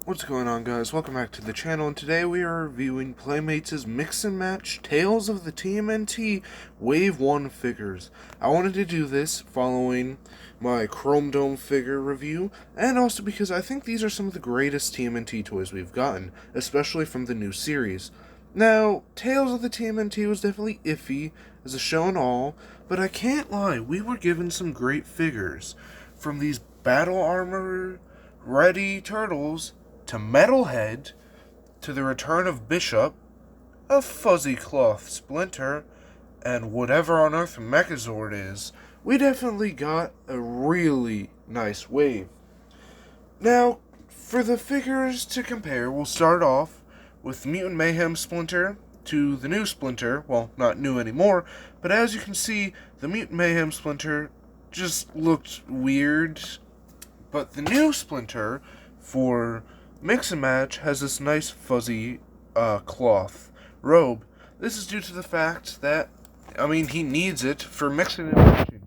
What's going on, guys? Welcome back to the channel, and today we are reviewing Playmates' Mix and Match Tales of the TMNT Wave 1 figures. I wanted to do this following my Chrome Dome figure review, and also because I think these are some of the greatest TMNT toys we've gotten, especially from the new series. Now, Tales of the TMNT was definitely iffy as a show and all, but I can't lie, we were given some great figures. From these battle armor ready turtles to Metalhead, to the return of Bishop, a fuzzy cloth Splinter, and whatever on earth Megazord is, we definitely got a really nice wave. Now, for the figures to compare, we'll start off with Mutant Mayhem Splinter to the new Splinter. Well, not new anymore, but as you can see, the Mutant Mayhem Splinter just looked weird. But the new Splinter for Mix and Match has this nice fuzzy cloth robe. This is due to the fact that, he needs it for mixing and matching.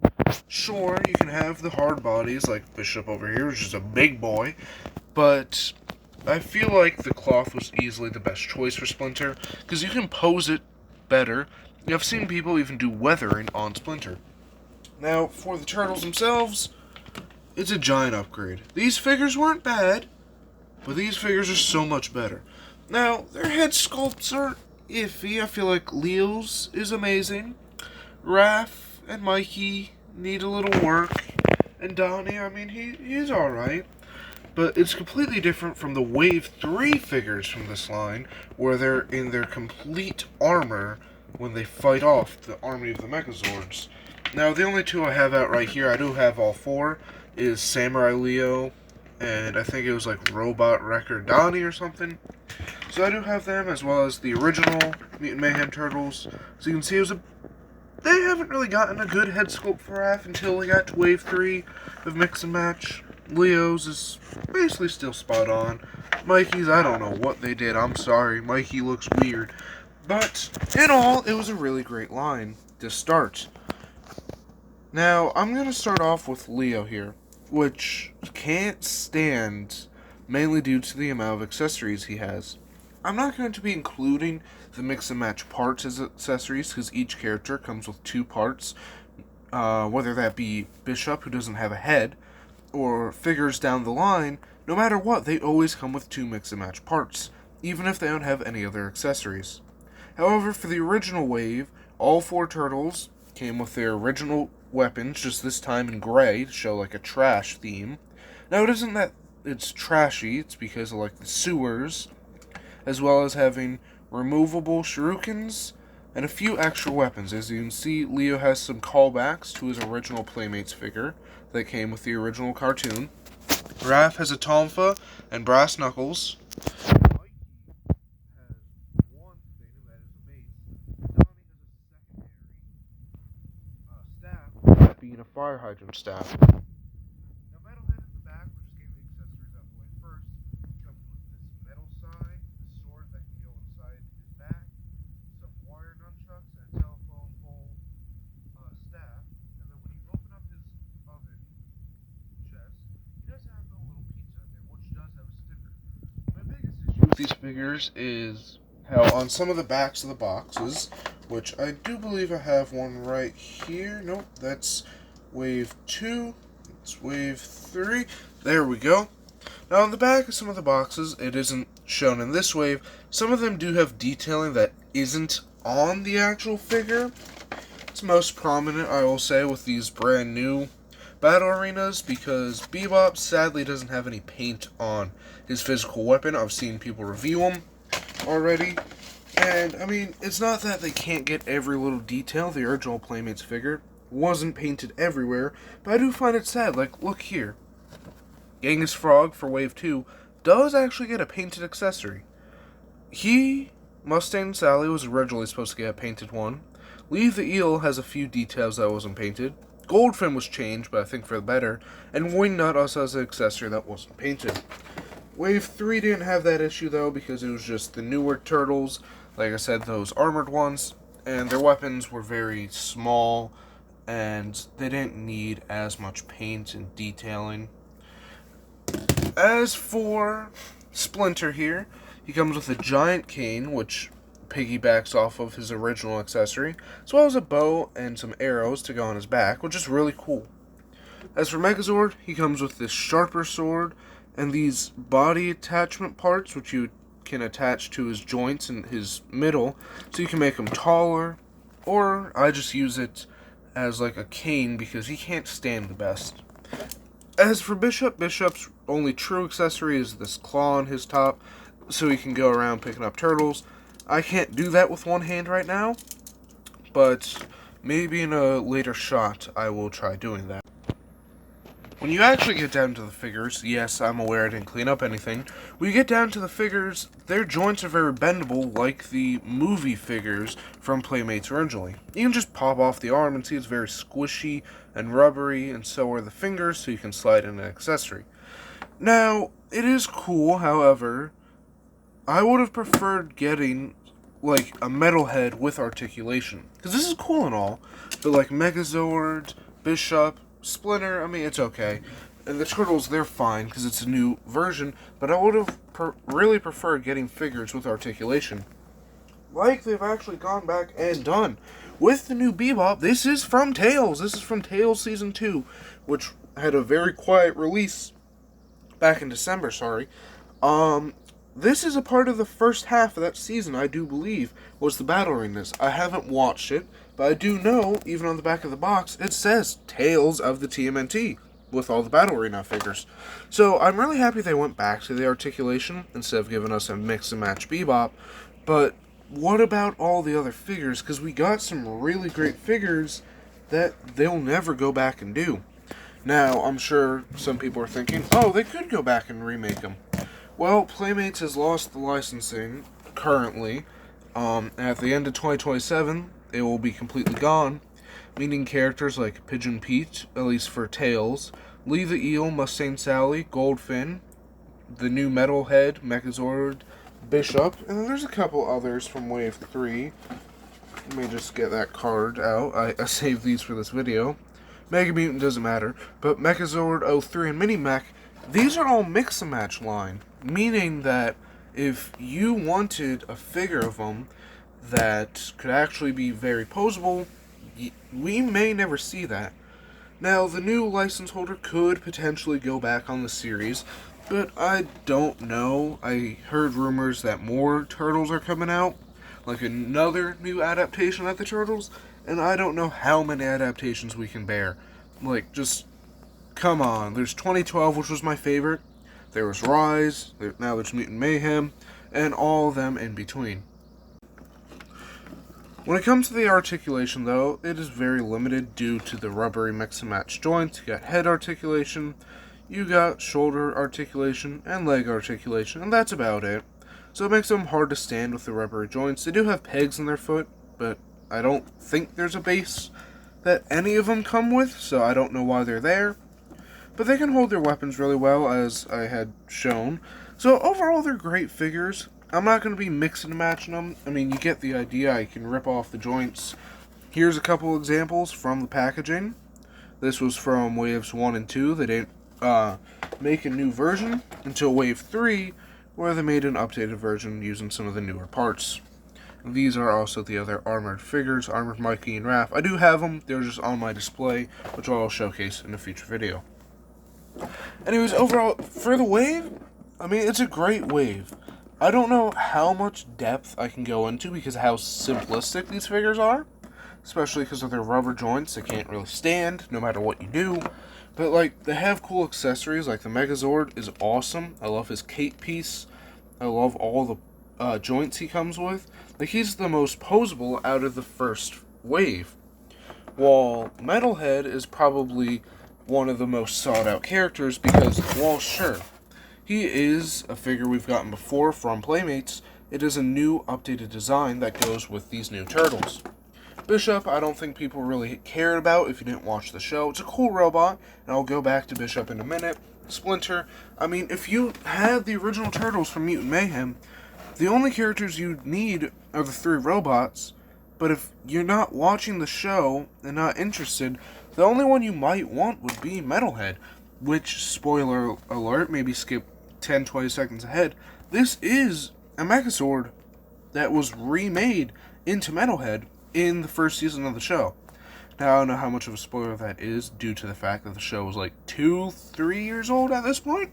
Sure, you can have the hard bodies like Bishop over here, which is a big boy, but I feel like the cloth was easily the best choice for Splinter, because you can pose it better. I've seen people even do weathering on Splinter. Now, for the turtles themselves, it's a giant upgrade. These figures weren't bad, but these figures are so much better. Now, their head sculpts are iffy. I feel like Leo's is amazing. Raph and Mikey need a little work. And Donnie, he's alright. But it's completely different from the Wave 3 figures from this line, where they're in their complete armor when they fight off the army of the Megazords. Now, the only two I have out right here, I do have all four, is Samurai Leo, and I think it was like Robot Wrecker Donnie or something. So I do have them, as well as the original Mutant Mayhem Turtles. So you can see they haven't really gotten a good head sculpt for Raph until we got to Wave 3 of Mix and Match. Leo's is basically still spot on. Mikey's, I don't know what they did, I'm sorry, Mikey looks weird. But, in all, it was a really great line to start. Now, I'm going to start off with Leo here, which can't stand, mainly due to the amount of accessories he has. I'm not going to be including the Mix and Match parts as accessories, because each character comes with two parts, whether that be Bishop, who doesn't have a head, or figures down the line. No matter what, they always come with two Mix and Match parts, even if they don't have any other accessories. However, for the original wave, all four turtles came with their original weapons, just this time in gray, to show like a trash theme. Now, it isn't that it's trashy, it's because of like the sewers, as well as having removable shurikens and a few extra weapons. As you can see, Leo has some callbacks to his original Playmates figure that came with the original cartoon. Raph has a tonfa and brass knuckles. Mikey has one thing that is a mace. Donnie has a secondary staff, being a fire hydrant staff. Now, Metalhead in the back, we're just getting the accessories out of the way first. Comes with this metal side, the sword that can go inside his back, some wire nunchucks, and a telephone pole staff. And then when you open up his oven chest, he does have a little pizza in there, which does have a sticker. My biggest issue with these figures is how on some of the backs of the boxes, which I do believe I have one right here. Nope, that's Wave 2. It's Wave 3. There we go. Now, on the back of some of the boxes, it isn't shown in this wave. Some of them do have detailing that isn't on the actual figure. It's most prominent, I will say, with these brand new battle arenas, because Bebop sadly doesn't have any paint on his physical weapon. I've seen people review him already. And, it's not that they can't get every little detail. The original Playmates figure wasn't painted everywhere, but I do find it sad. Like, look here. Genghis Frog for Wave 2 does actually get a painted accessory. Mustang Sally, was originally supposed to get a painted one. Leave the Eel has a few details that wasn't painted. Goldfin was changed, but I think for the better. And Wingnut also has an accessory that wasn't painted. Wave 3 didn't have that issue, though, because it was just the newer turtles. Like I said, those armored ones. And their weapons were very small, and they didn't need as much paint and detailing. As for Splinter here. He comes with a giant cane, which piggybacks off of his original accessory, as well as a bow and some arrows to go on his back, which is really cool. As for Megazord, he comes with this sharper sword and these body attachment parts, which you can attach to his joints and his middle, so you can make him taller, or I just use it as like a cane because he can't stand the best. As for Bishop, Bishop's only true accessory is this claw on his top, so he can go around picking up turtles. I can't do that with one hand right now, but maybe in a later shot I will try doing that. When you actually get down to the figures, yes, I'm aware I didn't clean up anything. When you get down to the figures, their joints are very bendable, like the movie figures from Playmates originally. You can just pop off the arm and see it's very squishy and rubbery, and so are the fingers, so you can slide in an accessory. Now, it is cool, however, I would have preferred getting like a metal head with articulation, because this is cool and all, but like Megazord, Bishop, Splinter, I mean, it's okay. And the turtles, they're fine, because it's a new version, but I would have really preferred getting figures with articulation. Like they've actually gone back and done with the new Bebop. This is from Tales. This is from Tales Season 2, which had a very quiet release back in December, sorry. This is a part of the first half of that season, I do believe, was the battle arenas. I haven't watched it, but I do know, even on the back of the box, it says Tales of the TMNT, with all the battle arena figures. So I'm really happy they went back to the articulation, instead of giving us a mix and match Bebop. But what about all the other figures? Because we got some really great figures that they'll never go back and do. Now, I'm sure some people are thinking, oh, they could go back and remake them. Well, Playmates has lost the licensing currently. At the end of 2027, it will be completely gone, meaning characters like Pigeon Pete, at least for Tails, Lee the Eel, Mustang Sally, Goldfin, the new Metalhead, Megazord, Bishop, and then there's a couple others from Wave 3. Let me just get that card out. I saved these for this video. Mega Mutant doesn't matter, but Megazord 03 and Mini Mech, these are all mix and match line, meaning that if you wanted a figure of them that could actually be very posable, we may never see that. Now, the new license holder could potentially go back on the series, but I don't know. I heard rumors that more Turtles are coming out, like another new adaptation of the Turtles, and I don't know how many adaptations we can bear. Like, just come on. There's 2012, which was my favorite. There was Rise. Now there's Mutant Mayhem. And all of them in between. When it comes to the articulation, though, it is very limited due to the rubbery mix-and-match joints. You got head articulation, you got shoulder articulation, and leg articulation, and that's about it. So it makes them hard to stand with the rubbery joints. They do have pegs in their foot, but I don't think there's a base that any of them come with, so I don't know why they're there. But they can hold their weapons really well, as I had shown. So overall, they're great figures. I'm not going to be mixing and matching them. I mean, you get the idea. I can rip off the joints. Here's a couple examples from the packaging. This was from Waves 1 and 2. They didn't make a new version until Wave 3, where they made an updated version using some of the newer parts. These are also the other armored figures, Armored Mikey and Raph. I do have them. They're just on my display, which I'll showcase in a future video. Anyways, overall, for the wave, I mean, it's a great wave. I don't know how much depth I can go into because of how simplistic these figures are. Especially because of their rubber joints. They can't really stand, no matter what you do. But, like, they have cool accessories. Like, the Megazord is awesome. I love his cape piece. I love all the joints he comes with. Like, he's the most posable out of the first wave. While Metalhead is probably one of the most sought-out characters because, well, sure, he is a figure we've gotten before from Playmates. It is a new, updated design that goes with these new Turtles. Bishop, I don't think people really cared about if you didn't watch the show. It's a cool robot, and I'll go back to Bishop in a minute. Splinter, I mean, if you had the original Turtles from Mutant Mayhem, the only characters you need are the 3 robots, but if you're not watching the show and not interested, the only one you might want would be Metalhead, which, spoiler alert, maybe skip 10, 20 seconds ahead. This is a Megazord that was remade into Metalhead in the first season of the show. Now, I don't know how much of a spoiler that is due to the fact that the show was like 2-3 years old at this point.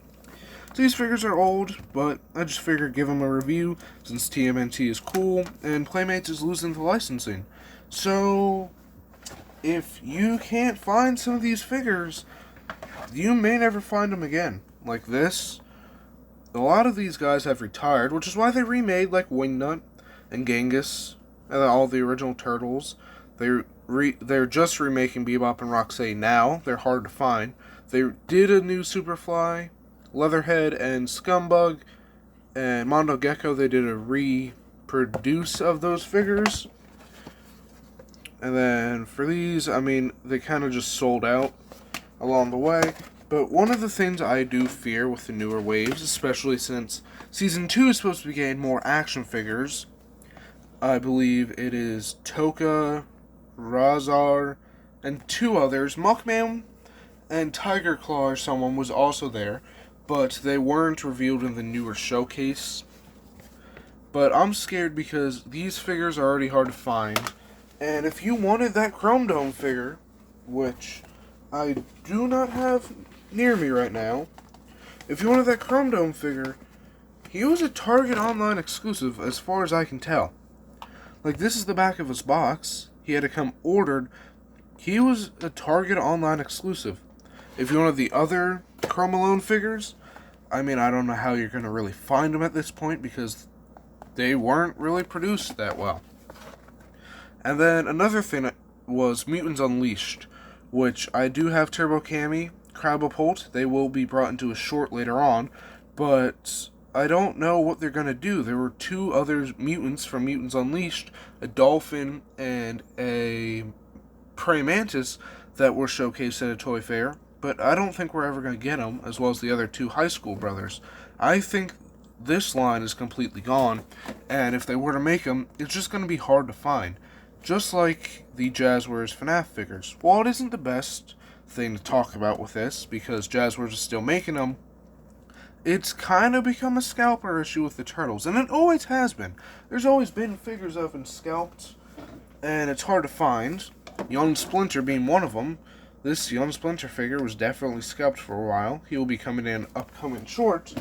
So these figures are old, but I just figured give them a review since TMNT is cool and Playmates is losing the licensing. So, if you can't find some of these figures, you may never find them again. Like this, a lot of these guys have retired, which is why they remade like Wingnut and Genghis and all the original Turtles. They're just remaking Bebop and Rocksteady now. They're hard to find. They did a new Superfly, Leatherhead, and Scumbug, and Mondo Gecko. They did a reproduce of those figures. And then for these, I mean, they kind of just sold out along the way. But one of the things I do fear with the newer waves, especially since Season 2 is supposed to be getting more action figures, I believe it is Toka, Razar, and 2 others. Muckman and Tiger Claw or someone was also there, but they weren't revealed in the newer showcase. But I'm scared because these figures are already hard to find. And if you wanted that Chrome Dome figure, which I do not have near me right now, if you wanted that Chrome Dome figure, he was a Target Online exclusive as far as I can tell. Like, this is the back of his box. He had to come ordered. He was a Target Online exclusive. If you wanted the other Chrome Alone figures, I mean, I don't know how you're going to really find them at this point because they weren't really produced that well. And then another thing was Mutants Unleashed, which I do have Turbo Cami, Crabapult. They will be brought into a short later on, but I don't know what they're going to do. There were 2 other mutants from Mutants Unleashed, a dolphin and a praying mantis that were showcased at a toy fair, but I don't think we're ever going to get them, as well as the other 2 high school brothers. I think this line is completely gone, and if they were to make them, it's just going to be hard to find. Just like the Jazzwares FNAF figures. While it isn't the best thing to talk about with this, because Jazzwares is still making them, it's kind of become a scalper issue with the Turtles, and it always has been. There's always been figures that have been scalped, and it's hard to find. Young Splinter being one of them. This Young Splinter figure was definitely scalped for a while. He will be coming in upcoming short,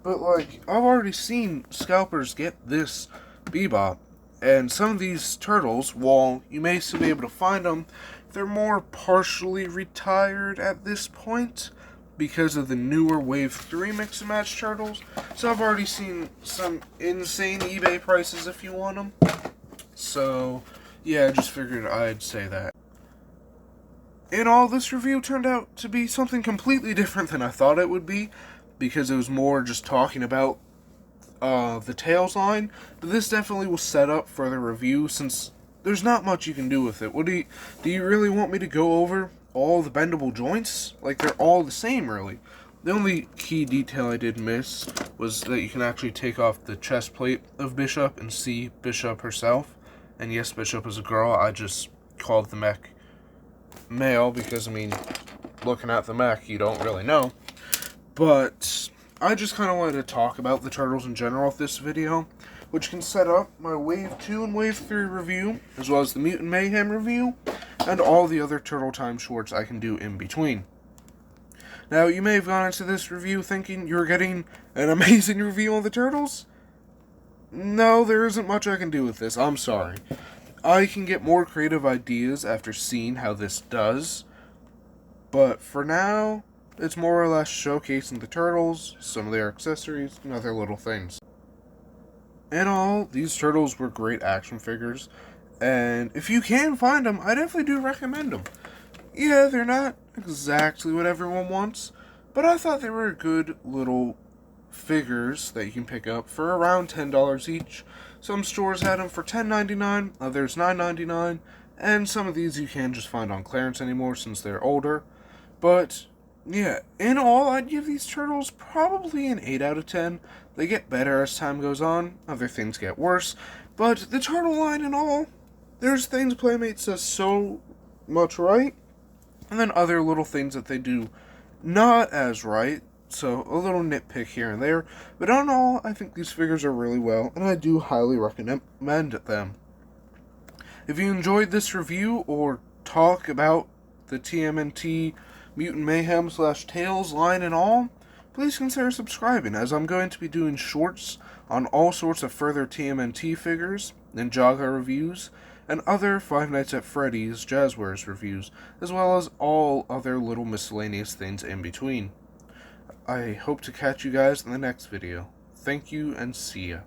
but like, I've already seen scalpers get this Bebop, and some of these Turtles, while you may still be able to find them, they're more partially retired at this point, because of the newer Wave 3 Mix and Match Turtles. So I've already seen some insane eBay prices if you want them. So, yeah, I just figured I'd say that. In all, this review turned out to be something completely different than I thought it would be, because it was more just talking about the Tales line. But this definitely was set up for the review, since there's not much you can do with it. Do you really want me to go over all the bendable joints? Like, they're all the same, really. The only key detail I did miss was that you can actually take off the chest plate of Bishop and see Bishop herself. And yes, Bishop is a girl. I just called the mech male because, I mean, looking at the mech, you don't really know. But I just kind of wanted to talk about the Turtles in general with this video, which can set up my Wave 2 and Wave 3 review, as well as the Mutant Mayhem review, and all the other Turtle Time shorts I can do in between. Now, you may have gone into this review thinking you're getting an amazing review on the Turtles. No, there isn't much I can do with this. I'm sorry. I can get more creative ideas after seeing how this does, but for now, it's more or less showcasing the Turtles, some of their accessories, and other little things. In all, these Turtles were great action figures, and if you can find them, I definitely do recommend them. Yeah, they're not exactly what everyone wants, but I thought they were good little figures that you can pick up for around $10 each. Some stores had them for $10.99, others $9.99, and some of these you can't just find on clearance anymore since they're older. But yeah, in all, I'd give these Turtles probably an 8 out of 10. They get better as time goes on, other things get worse, but the Turtle line in all, there's things Playmates does so much right, and then other little things that they do not as right, So, a little nitpick here and there, but on all, I think these figures are really well, and I do highly recommend them. If you enjoyed this review or talk about the TMNT Mutant Mayhem / Tales line and all, please consider subscribing, as I'm going to be doing shorts on all sorts of further TMNT figures, Ninjago reviews, and other Five Nights at Freddy's Jazzwares reviews, as well as all other little miscellaneous things in between. I hope to catch you guys in the next video. Thank you, and see ya.